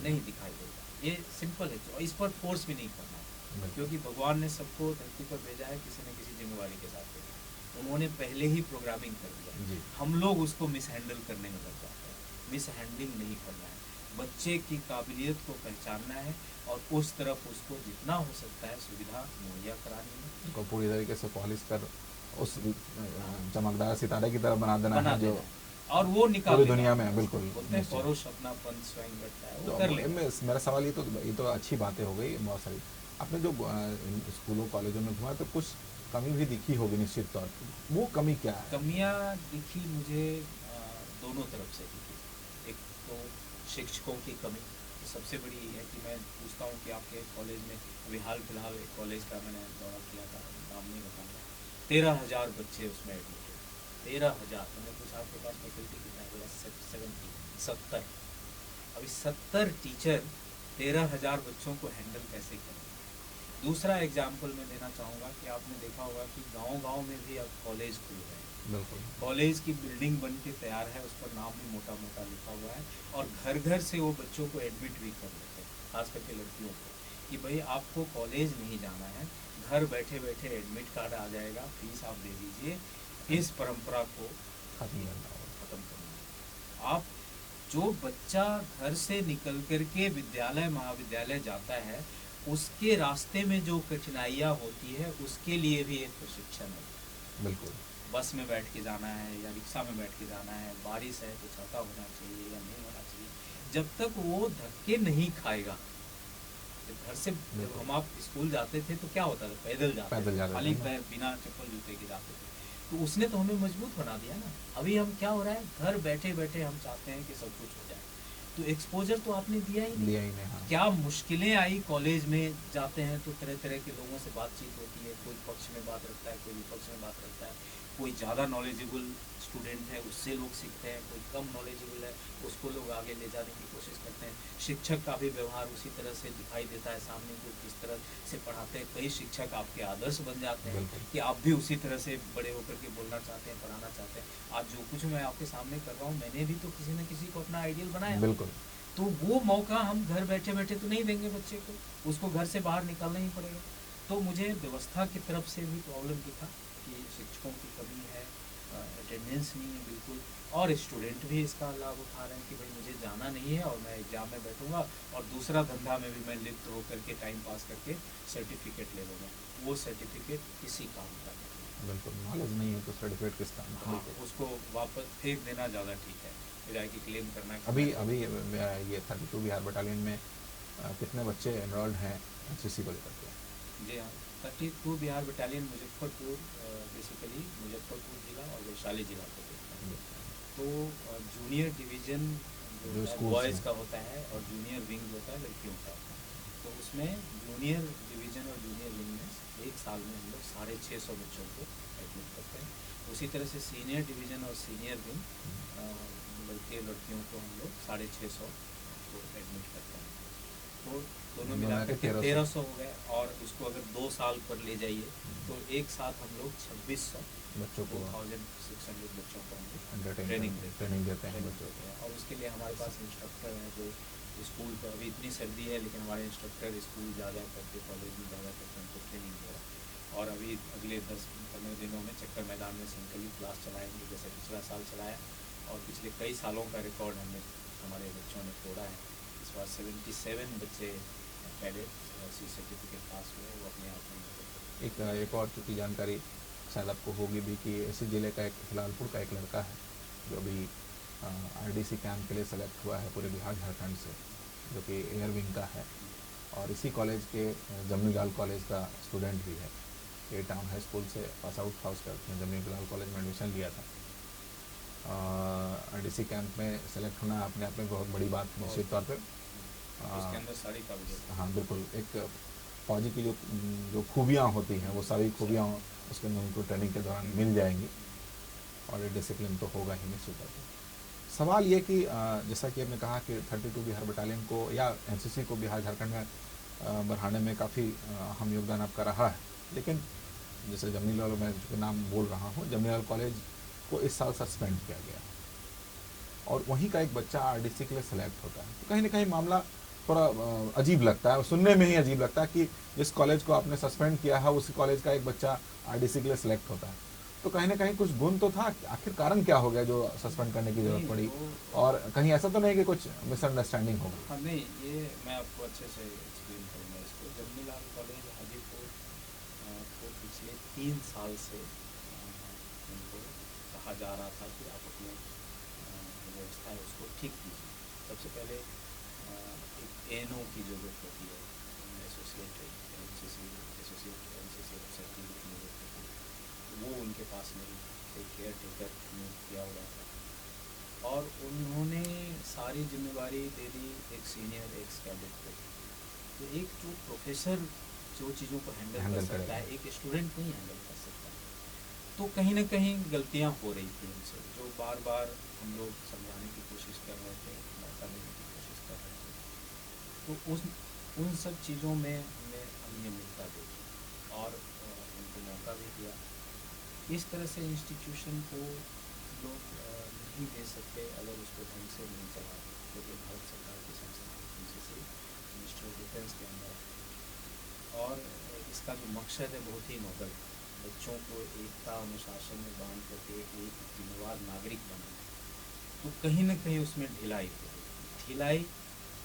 नहीं दिखाई देगा। ये सिंपल है, और इस पर फोर्स भी नहीं करना है, क्योंकि भगवान ने सबको धरती पर भेजा है किसी न किसी जिम्मेवारी के साथ भेजा। उन्होंने पहले ही प्रोग्रामिंग कर दिया, हम लोग उसको मिसहैंडल करने में लग जाते हैं। मिसहैंडलिंग नहीं करना है, बच्चे की काबिलियत को पहचानना है और उस तरफ उसको जितना हो सकता है सुविधा मुहैया करानी है, उनको पूरी तरीके से पॉलिश कर उस चमकदार सितारे की तरफ बना देना है जो और वो निकाल पूरी दुनिया में बिल्कुल परोश अपनापन स्वयं बैठता है, वो तो कर लेगा। मेरा सवाल ये तो अच्छी बातें हो गई बहुत सारी। आपने जो स्कूलों कॉलेजों में घुमा तो कुछ कमी भी दिखी होगी निश्चित तौर पर, वो कमी क्या है? कमियाँ दिखी मुझे दोनों तरफ से दिखी। एक तो शिक्षकों की कमी सबसे बड़ी है कि मैं पूछता हूँ कि आपके कॉलेज में, अभी हाल फिलहाल एक कॉलेज का मैंने दौरा किया था, नाम नहीं बताऊँगा, 13,000 बच्चे उसमें एडमिट हुए। 13,000, मैंने पूछा आपके पास फैकल्टी कितना है, बोला 70। अभी 70 टीचर 13,000 बच्चों को हैंडल कैसे करें? दूसरा एग्जाम्पल मैं देना चाहूँगा कि आपने देखा होगा कि गांव-गांव में भी अब कॉलेज खुल रहे हैं। बिल्कुल, कॉलेज की बिल्डिंग बन के तैयार है, उस पर नाम भी मोटा मोटा लिखा हुआ है, और घर घर से वो बच्चों को एडमिट भी कर लेते हैं। खास करके लड़कियों को, कि भाई आपको कॉलेज नहीं जाना है, घर बैठे बैठे एडमिट कार्ड आ जाएगा, फीस आप दे दीजिए, इस परंपरा को खत्म करना होगा। खत्म करना है। आप जो बच्चा घर से निकल करके विद्यालय महाविद्यालय जाता है, उसके रास्ते में जो कठिनाइयाँ होती है, उसके लिए भी एक प्रशिक्षण है। बिल्कुल। बस में बैठ के जाना है या रिक्शा में बैठ के जाना है, बारिश है तो छाता होना चाहिए या नहीं होना चाहिए, जब तक वो धक्के नहीं खाएगा। जब घर से जब हम आप स्कूल जाते थे तो क्या होता था, पैदल जाते थे, खाली पैर बिना चप्पल जूते के जाते थे, तो उसने तो हमें मजबूत बना दिया ना। अभी हम क्या हो रहा है, घर बैठे बैठे हम चाहते हैं कि सब कुछ हो जाए, तो एक्सपोजर तो आपने दिया ही नहीं। हाँ। क्या मुश्किलें आई, कॉलेज में जाते हैं तो तरह तरह के लोगों से बातचीत होती है, कोई पक्ष में बात रखता है, कोई विपक्ष में बात रखता है, कोई ज़्यादा नॉलेजेबल स्टूडेंट है उससे लोग सीखते हैं, कोई कम नॉलेजेबल है उसको लोग आगे ले जाने की कोशिश करते हैं। शिक्षक का भी व्यवहार उसी तरह से दिखाई देता है सामने को, किस तरह से पढ़ाते हैं। कई शिक्षक आपके आदर्श बन जाते हैं कि आप भी उसी तरह से बड़े होकर के बोलना चाहते हैं, पढ़ाना चाहते हैं। आज जो कुछ मैं आपके सामने कर रहा हूँ, मैंने भी तो किसी न किसी को अपना आइडियल बनाया। बिल्कुल। तो वो मौका हम घर बैठे बैठे तो नहीं देंगे बच्चे को, उसको घर से बाहर निकालना ही पड़ेगा। तो मुझे व्यवस्था की तरफ से भी प्रॉब्लम दिखा कि शिक्षकों की कमी है, अटेंडेंस नहीं है बिल्कुल, और स्टूडेंट भी इसका लाभ उठा रहे हैं कि भाई मुझे जाना नहीं है और मैं एग्ज़ाम में बैठूंगा और दूसरा धंधा में भी मैं लिप्त होकर के टाइम पास करके सर्टिफिकेट ले लूँगा। वो सर्टिफिकेट किसी काम का नहीं। बिल्कुल, नॉलेज नहीं है तो सर्टिफिकेट किस काम का। हाँ, उसको वापस फेंक देना ज़्यादा ठीक है, बजाय कि क्लेम करना। अभी ये 32 बिहार बटालियन में कितने बच्चे एनरोल्ड हैं एनसीसी को लेकर के? जी हाँ, 32 बिहार बटालियन मुजफ्फरपुर, बेसिकली मुजफ्फरपुर जिला और वैशाली जिला को देखता है। तो जूनियर डिवीज़न जो बॉयज़ का होता है और जूनियर विंग होता है लड़कियों का, तो उसमें जूनियर डिवीज़न और जूनियर विंग में एक साल में हम लोग 650 बच्चों को एडमिट करते हैं। उसी तरह से सीनियर डिवीज़न और सीनियर विंग लड़के लड़कियों को हम लोग 650 को एडमिट करते हैं। तो दोनों मिलाकर के 1300 हो गए, और उसको अगर 2 साल पर ले जाइए तो एक साथ हम लोग 2600 बच्चों को, 2600 बच्चों को हम लोग ट्रेनिंग देते हैं बच्चों को। और उसके लिए हमारे पास इंस्ट्रक्टर हैं जो स्कूल पर, अभी इतनी सर्दी है लेकिन हमारे इंस्ट्रक्टर स्कूल जा करके, कॉलेज में जा करके उनको ट्रेनिंग दे रहा है। और अभी अगले 10-15 दिनों में चक्कर मैदान में संकलित क्लास चलाएंगे, जैसे पिछला साल चलाया, और पिछले कई सालों का रिकॉर्ड हमने हमारे बच्चों ने तोड़ा है। इस बार 77 बच्चे कैडेट सी सर्टिफिकेट पास हुए, वो अपने आप में। एक और चूँकि जानकारी शायद आपको होगी भी कि इसी ज़िले का एक हिलालपुर का एक लड़का है जो अभी आरडीसी कैंप के लिए सेलेक्ट हुआ है पूरे बिहार झारखंड से, जो कि एयर विंग का है, और इसी कॉलेज के जमनी लाल कॉलेज का स्टूडेंट भी है। ए टाउन हाई स्कूल से पास आउट था, उसका जमनी लाल कॉलेज में एडमिशन लिया था। आरडीसी कैंप में सेलेक्ट होना अपने आप में बहुत बड़ी बात निश्चित तौर पर। उसके अंदर सारी काबिलियत। हाँ बिल्कुल, एक फौजी की जो खूबियाँ होती हैं वो सारी खूबियाँ उसके अंदर उनको ट्रेनिंग के दौरान मिल जाएंगी, और ये डिसिप्लिन तो होगा ही निश्चित तौर पर। सवाल ये कि जैसा कि आपने कहा कि 32 बिहार बटालियन को या एनसीसी को बिहार झारखंड में बढ़ाने में काफ़ी अहम योगदान आपका रहा है, लेकिन जैसे जमनी लाल, मैं जो नाम बोल रहा हूँ, जमनी लाल कॉलेज को इस साल सस्पेंड किया गया और वहीं का एक बच्चा आरडीसी के लिए सेलेक्ट होता है, तो कहीं ना कहीं मामला थोड़ा अजीब लगता है, सुनने में ही अजीब लगता है कि जिस कॉलेज को आपने सस्पेंड किया है उसी कॉलेज का एक बच्चा आरडीसी के लिए सिलेक्ट होता है। तो कहीं ना कहीं कुछ गुण तो था, आखिर कारण क्या हो गया जो सस्पेंड करने की जरूरत पड़ी, और कहीं ऐसा तो नहीं कि कुछ मिसअंडरस्टैंडिंग होगा? हाँ नहीं, ये मैं आपको अच्छे से एक्सप्लेन करूँगा इसको। जमनी लाल कॉलेज हाजीपुर को पिछले 3 साल से उनको कहा जा रहा था कि आप अपने व्यवस्था है उसको ठीक कीजिए। सबसे पहले एक एनओ की ज़रूरत होती है, एसोसिएट एनसीसी अफसर की ज़रूरत होती है, वो उनके पास नहीं, एक केयर टेकर नियुक्त किया हुआ था और उन्होंने सारी जिम्मेवारी दे दी एक सीनियर एक्स कैडेट को। तो एक जो प्रोफेसर जो चीज़ों को हैंडल कर सकता है, एक स्टूडेंट नहीं हैंडल कर सकता। तो कहीं ना कहीं गलतियां हो रही थी उनसे, जो बार बार हम लोग समझाने की कोशिश कर रहे थे, मौका देने की कोशिश कर रहे थे। तो उन सब चीज़ों में हमने अनियमितता देखी और उनको मौका भी दिया। इस तरह से इंस्टीट्यूशन को लोग नहीं दे सकते अगर उसको ढंग से नहीं चलाते, क्योंकि भारत सरकार की संस्था एनसीसी मिनिस्ट्री इसका जो मकसद है बहुत ही नोबल है। बच्चों को एकता अनुशासन में बांध करके एक जिम्मेवार नागरिक बनाना, तो कहीं ना कहीं उसमें ढिलाई हो रही है। ढिलाई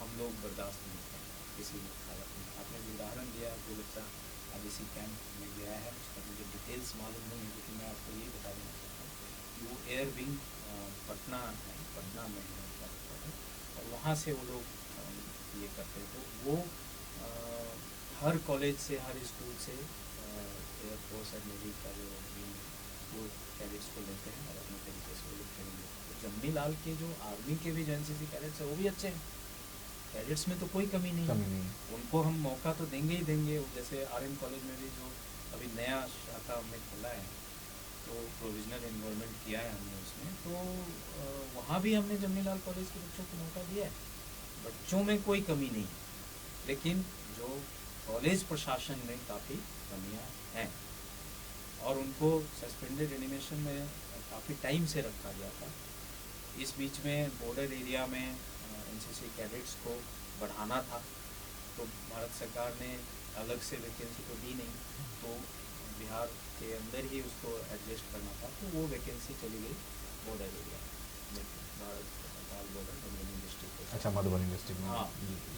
हम लोग बर्दाश्त नहीं करते किसी हालत में। आपने जो उदाहरण दिया, जो बच्चा अब इसी कैंप में गया है, उसका मुझे डिटेल्स मालूम नहीं है, लेकिन मैं आपको ये बता देना चाहता हूँ कि वो एयर विंग पटना है, पटना में है उसका दफ्तर है, और वहाँ से वो लोग ये करते हैं। तो वो हर कॉलेज से, हर स्कूल से एयरफोर्स एंड नेवी का जो विंग, वो कैडेट्स को लेते हैं और अपने तरीके से वो लोग करेंगे। तो जमनी लाल के जो आर्मी के भी जो एनसीसी कैडेट्स हैं वो भी अच्छे हैं, कैडेट्स में तो कोई कमी नहीं है। उनको हम मौका तो देंगे ही देंगे। जैसे आरएन कॉलेज में भी जो अभी नया शाखा हमने खोला है, तो प्रोविजनल एनरोलमेंट किया है हमने उसमें, तो वहाँ भी हमने जमनी लाल कॉलेज के बच्चों को मौका दिया है। बच्चों में कोई कमी नहीं है, लेकिन जो कॉलेज प्रशासन में काफ़ी कमियां हैं, और उनको सस्पेंडेड एनिमेशन में काफ़ी टाइम से रखा गया था। इस बीच में बॉर्डर एरिया में एनसीसी कैडेट्स को बढ़ाना था, तो भारत सरकार ने अलग से वैकेंसी तो दी नहीं, तो बिहार के अंदर ही उसको एडजस्ट करना था, तो वो वैकेंसी चली गई बॉर्डर एरिया में, भारत नेपाल बॉर्डर मधुबनी डिस्ट्रिक्ट। अच्छा, मधुबनी डिस्ट्रिक्ट में। हाँ,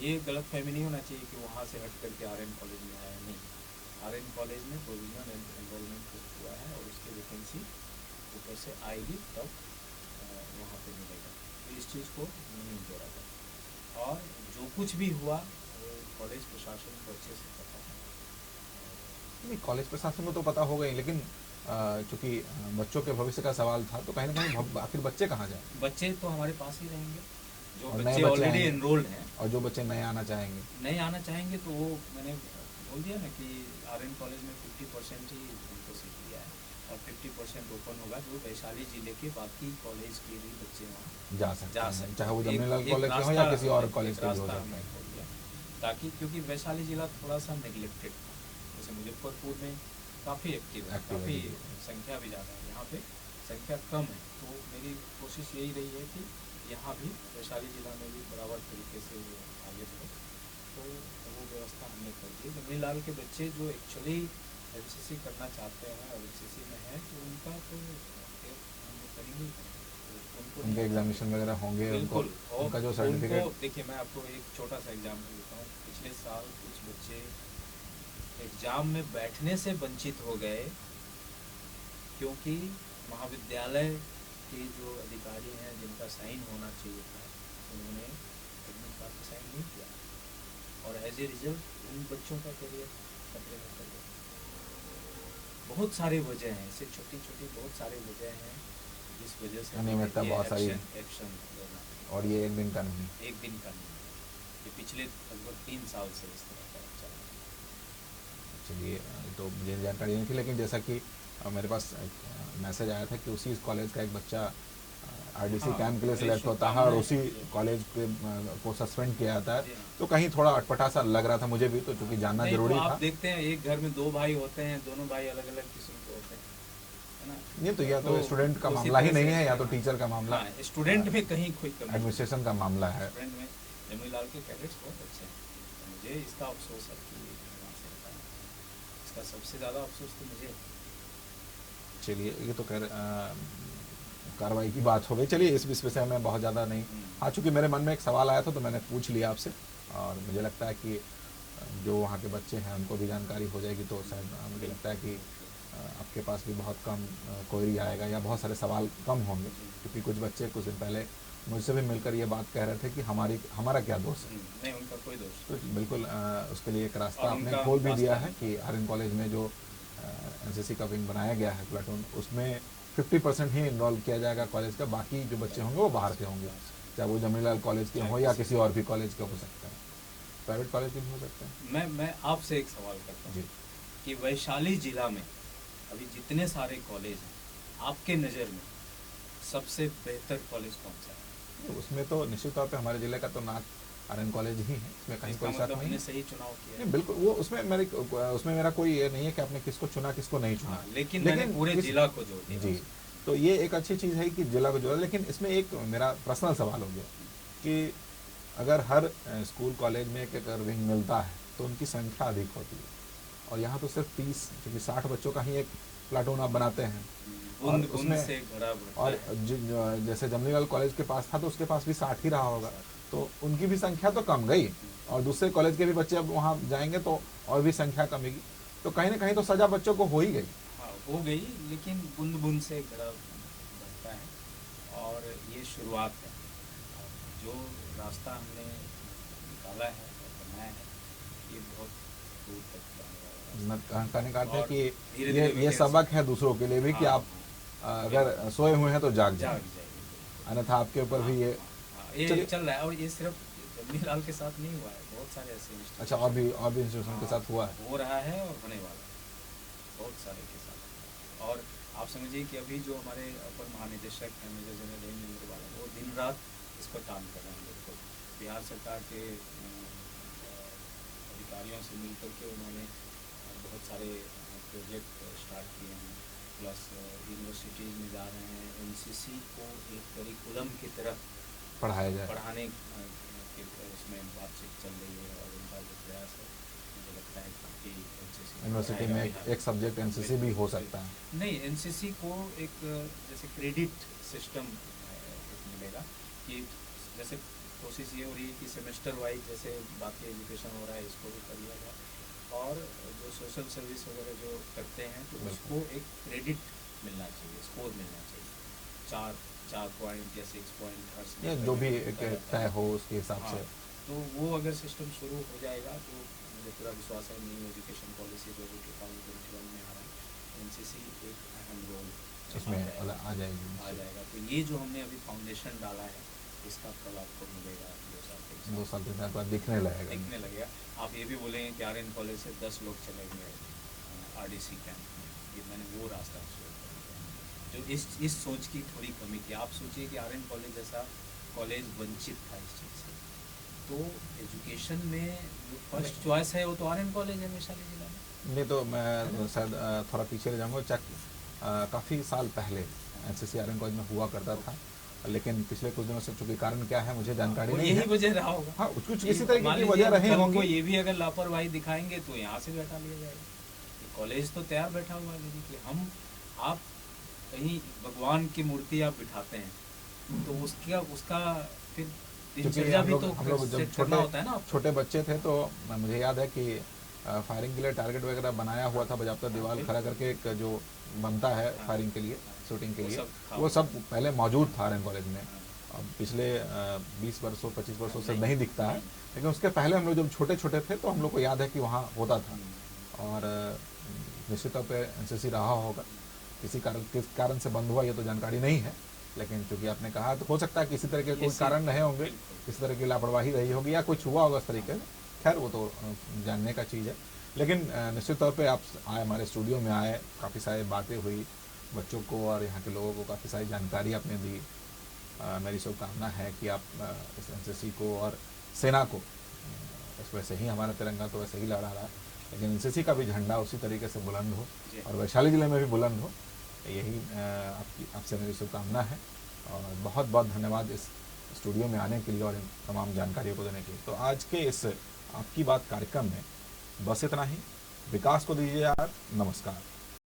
ये गलत फहमी नहीं होना चाहिए कि वहाँ से हट करके आरएन कॉलेज में आया, नहीं। आरएन कॉलेज में प्रोविजनल एनरोलमेंट हुआ है और उसकी वैकेंसी ऊपर से आएगी तब वहाँ पे मिलेगा। तो इस चीज़ को नहीं जोड़ा था, और जो कुछ भी हुआ वो कॉलेज प्रशासन को अच्छे से पता है। नहीं, कॉलेज प्रशासन को तो पता होगा ही, लेकिन चूंकि बच्चों के भविष्य का सवाल था, तो कहीं ना कहीं आखिर बच्चे कहाँ जाए? बच्चे तो हमारे पास ही रहेंगे, जो और बच्चे ऑलरेडी एनरोल्ड हैं, और जो बच्चे नए आना चाहेंगे। नए आना चाहेंगे तो वो मैंने बोल दिया ना कि आरएन कॉलेज में 50% ही उनको सीट दिया है, और 50% ओपन होगा, जो वैशाली जिले के बाकी कॉलेज के भी बच्चे वहाँ जा सकते हैं, चाहे वो एक- जमनीलाल एक कॉलेज के हो या किसी और कॉलेज के भी हो रास्ता सकते हमने हैं। खोल दिया, ताकि क्योंकि वैशाली जिला थोड़ा सा नेग्लेक्टेड था। जैसे मुजफ्फरपुर में काफ़ी एक्टिव है, Active है, काफ़ी जी। संख्या भी ज़्यादा है, यहाँ पे संख्या कम है। तो मेरी कोशिश यही रही है कि यहाँ भी वैशाली जिला में भी बराबर तरीके से आगे बढ़े, तो वो व्यवस्था हमने कर दी। जमनी लाल के बच्चे जो एक्चुअली एनसीसी करना चाहते हैं और एनसीसी में हैं, तो उनका तो हम करेंगे, उनको उनके एग्जामिनेशन वगैरह होंगे, उनको बिल्कुल। उनका जो सर्टिफिकेट। देखिए, मैं आपको एक छोटा सा एग्जाम्पल देता हूँ। पिछले साल कुछ बच्चे एग्जाम में बैठने से वंचित हो गए, क्योंकि महाविद्यालय के जो अधिकारी हैं जिनका साइन होना चाहिए था, उन्होंने एडमिट कार्ड पर साइन नहीं किया, और एज ए रिजल्ट उन बच्चों का करियर खतरे में पड़ गया। बहुत सारी वजह हैं, इससे छोटी छोटी बहुत सारी वजह हैं जिस वजह से अनियमितता बहुत सारी है। एक्शन लेना, और ये एक दिन का नहीं। एक दिन का नहीं, ये पिछले लगभग 3 साल से इस तरह का चल रहा है। चलिए, तो मुझे जानकारी नहीं थी, लेकिन जैसा कि मेरे पास मैसेज आया था कि उसी कॉलेज का एक बच्चा आरडीसी हाँ, कैंप के लिए बड़ी सिलेक्ट होता है और उसी शुभकामनाएं। कॉलेज को सस्पेंड किया जाता जी है, हाँ। तो कहीं थोड़ा अटपटा सा लग रहा था मुझे भी, तो चूंकि जानना नहीं, जरूरी तो था। आप देखते हैं एक घर में 2 भाई होते हैं, दोनों भाई अलग अलग किस्म के होते हैं, है ना। ये तो या तो स्टूडेंट का उसी मामला ही तरह नहीं से- है, या तो टीचर का मामला, हाँ, स्टूडेंट में कहीं कोई कमी नहीं। एडमिनिस्ट्रेशन का मामला है। स्टूडेंट में जमनी लाल के कैडेट्स बहुत अच्छे हैं, तो मुझे इसका अफसोस है कि वहाँ से हटाया। इसका सबसे ज़्यादा अफसोस तो मुझे है। चलिए, ये तो खैर कार्रवाई की बात हो गई। चलिए, इस विषय में बहुत ज़्यादा नहीं। हाँ, चूँकि मेरे मन में एक सवाल आया था, तो मैंने पूछ लिया आपसे, और मुझे लगता है कि जो वहाँ के बच्चे हैं उनको भी जानकारी हो जाएगी, तो शायद मुझे लगता है कि आपके पास भी बहुत कम क्वेरी आएगा, या बहुत सारे सवाल कम होंगे, क्योंकि कुछ बच्चे कुछ दिन पहले मुझसे भी मिलकर ये बात कह रहे थे कि हमारा क्या दोष है। नहीं, उनका कोई दोष तो बिल्कुल उसके लिए एक रास्ता और आपने उनका खोल भी दिया रास्ता है कि आरएन कॉलेज में जो एनसीसी का विंग बनाया गया है, प्लाटून, उसमें 50% ही इनरोल किया जाएगा कॉलेज का, बाकी जो बच्चे होंगे वो बाहर के होंगे, चाहे वो जमनीलाल कॉलेज के हों या किसी और भी कॉलेज के हो सकते हैं, प्राइवेट कॉलेज के भी हो सकते हैं। मैं आपसे एक सवाल करता हूँ जी। कि वैशाली जिला में अभी जितने सारे कॉलेज हैं, आपके नज़र में सबसे बेहतर कॉलेज कौन सा है? उसमें तो निश्चित तौर पे हमारे जिले का तो नाक आरएन कॉलेज ही है, इसमें कहीं इसका कोई शक मतलब नहीं हमने है। सही चुनाव किया नहीं, है। बिल्कुल, वो उसमें मेरा कोई ये नहीं है कि आपने किसको चुना किसको नहीं चुना, हाँ, लेकिन मैंने पूरे जिला को जोड़ दिया। जी, तो ये एक अच्छी चीज़ है कि जिला को जोड़ा, लेकिन इसमें एक मेरा पर्सनल सवाल हो गया कि अगर हर स्कूल कॉलेज में एक अगर विंग मिलता है तो उनकी संख्या अधिक होती है, और यहाँ तो सिर्फ 30 क्योंकि 60 बच्चों का ही एक प्लाटून आप बनाते हैं। और बूंद बूंद उसमें से घड़ा भरता और है। जैसे जमनीलाल कॉलेज के पास था तो उसके पास भी 60 ही रहा होगा, तो उनकी भी संख्या तो कम गई और दूसरे कॉलेज के भी बच्चे अब वहाँ जाएंगे तो और भी संख्या कमेगी, तो कहीं ना कहीं तो सजा बच्चों को हो ही गई। हाँ हो गई, लेकिन बूंद बूंद से घड़ा भरता है और ये शुरुआत है। जो रास्ता हमने निकाला है और बनाया है ये बहुत दूर तक जाने वाला रास्ता कहने का अर्थ है और कि धीरे-धीरे ये विकास सबक है दूसरों के लिए भी कि हाँ, आप अगर सोए हुए हैं तो जाग जाग जाए, जाएगी। अन्यथा आपके ऊपर भी ये हाँ, ये चलिए। चल रहा है और ये सिर्फ जमनीलाल के साथ नहीं हुआ है, बहुत सारे ऐसे institutions अच्छा, और भी इंस्टीट्यूशन के साथ हुआ है। हो रहा है और होने वाला है, बहुत सारे के साथ। और आप समझिए कि अभी जो हमारे अपर महानिदेशक हैं मेजर जनरल देवेंद्र वाला, वो दिन रात इस पर काम कर रहे हैं। बिल्कुल बिहार सरकार के अधिकारियों से मिलकर के उन्होंने बहुत सारे प्रोजेक्ट स्टार्ट किए हैं, प्लस यूनिवर्सिटीज़ में जा रहे हैं। एनसीसी को एक करिकुलम की तरह पढ़ाया जाए। पढ़ाने के उसमें बातचीत चल रही है और उनका जो प्रयास है मुझे लगता है कि एनसीसी यूनिवर्सिटी में एक सब्जेक्ट एनसीसी भी हो सकता है। नहीं, एनसीसी को एक जैसे क्रेडिट सिस्टम मिलेगा कि जैसे कोशिश ये हो रही है कि सेमेस्टर वाइज जैसे बाकी एजुकेशन हो रहा है इसको भी कर लिया जाए और जो सोशल सर्विस वगैरह जो करते हैं तो उसको एक क्रेडिट मिलना चाहिए, स्कोर मिलना चाहिए, 4 पॉइंट या 6 पॉइंट हर या semester जो में भी मिलता एक रहता तय है। हो उसके हिसाब हाँ, से। तो वो अगर सिस्टम शुरू हो जाएगा तो मुझे पूरा विश्वास है न्यू एजुकेशन पॉलिसी जो 2021 में आ रहा है एनसीसी एक अहम रोल इसमें आ आ जाएगी। जाएगा। तो ये जो हमने अभी फाउंडेशन डाला है इसका फल आपको मिलेगा 2 साल 2 साल 3 साल बाद दिखने लगेगा। दिखने लगेगा। आप ये भी बोलेंगे कि आरएन कॉलेज से 10 लोग चलेंगे आरडीसी कैंप में, ये मैंने वो रास्ता शुरू कर दिया। जो इस सोच की थोड़ी कमी थी। आप सोचिए कि आरएन कॉलेज जैसा कॉलेज वंचित था इस चीज़ से, तो एजुकेशन में जो फर्स्ट चॉइस है वो तो आरएन कॉलेज है वैशाली जिला में। नहीं तो मैं शायद थोड़ा पीछे ले जाऊँगा। काफ़ी साल पहले एनसीसी आरएन कॉलेज में हुआ करता था, लेकिन पिछले कुछ दिनों से चूंकि कारण क्या है मुझे जानकारी नहीं यही है। वजह रहा होगा। हाँ, कुछ किसी तरीके मान की लीजिए वजह रही कल को होंगी। ये भी अगर लापरवाही दिखाएंगे तो यहाँ से भी हटा लिया जाएगा। कॉलेज तो तैयार बैठा हुआ है लेकिन कि हम आप कहीं भगवान की मूर्ति आप बिठाते हैं तो उसका फिर दिनचर्या भी तो हम लोग सेट जब करना होता है ना। छोटे बच्चे थे तो मुझे याद है कि फायरिंग के लिए टारगेट वगैरह बनाया हुआ था, बजाता दीवार खड़ा करके एक जो बनता है फायरिंग के लिए, शूटिंग के लिए, वो सब पहले मौजूद था आरएन कॉलेज में। अब पिछले 20 वर्षों 25 वर्षों से नहीं दिखता है, लेकिन उसके पहले हम लोग जब छोटे छोटे थे तो हम लोग को याद है कि वहाँ होता था। और निश्चित तौर पर एनसीसी रहा होगा, किस कारण से बंद हुआ ये तो जानकारी नहीं है, लेकिन चूंकि आपने कहा तो हो सकता है किसी तरह के कोई कारण रहे होंगे, किसी तरह की लापरवाही रही होगी या कुछ हुआ होगा इस तरीके से। खैर वो तो जानने का चीज़ है, लेकिन निश्चित तौर पे आप आए, हमारे स्टूडियो में आए, काफ़ी सारी बातें हुई बच्चों को और यहाँ के लोगों को काफ़ी सारी जानकारी आपने दी। मेरी शुभकामना है कि आप इस एनसीसी को और सेना को, इस वैसे ही हमारा तिरंगा तो वैसे ही लहरा रहा है, लेकिन एनसीसी का भी झंडा उसी तरीके से बुलंद हो और वैशाली ज़िले में भी बुलंद हो, यही आपसे मेरी शुभकामना है। और बहुत बहुत धन्यवाद इस स्टूडियो में आने के लिए और इन तमाम जानकारियों को देने के लिए। तो आज के इस आपकी बात कार्यक्रम में बस इतना ही। विकास को दीजिए यार, नमस्कार।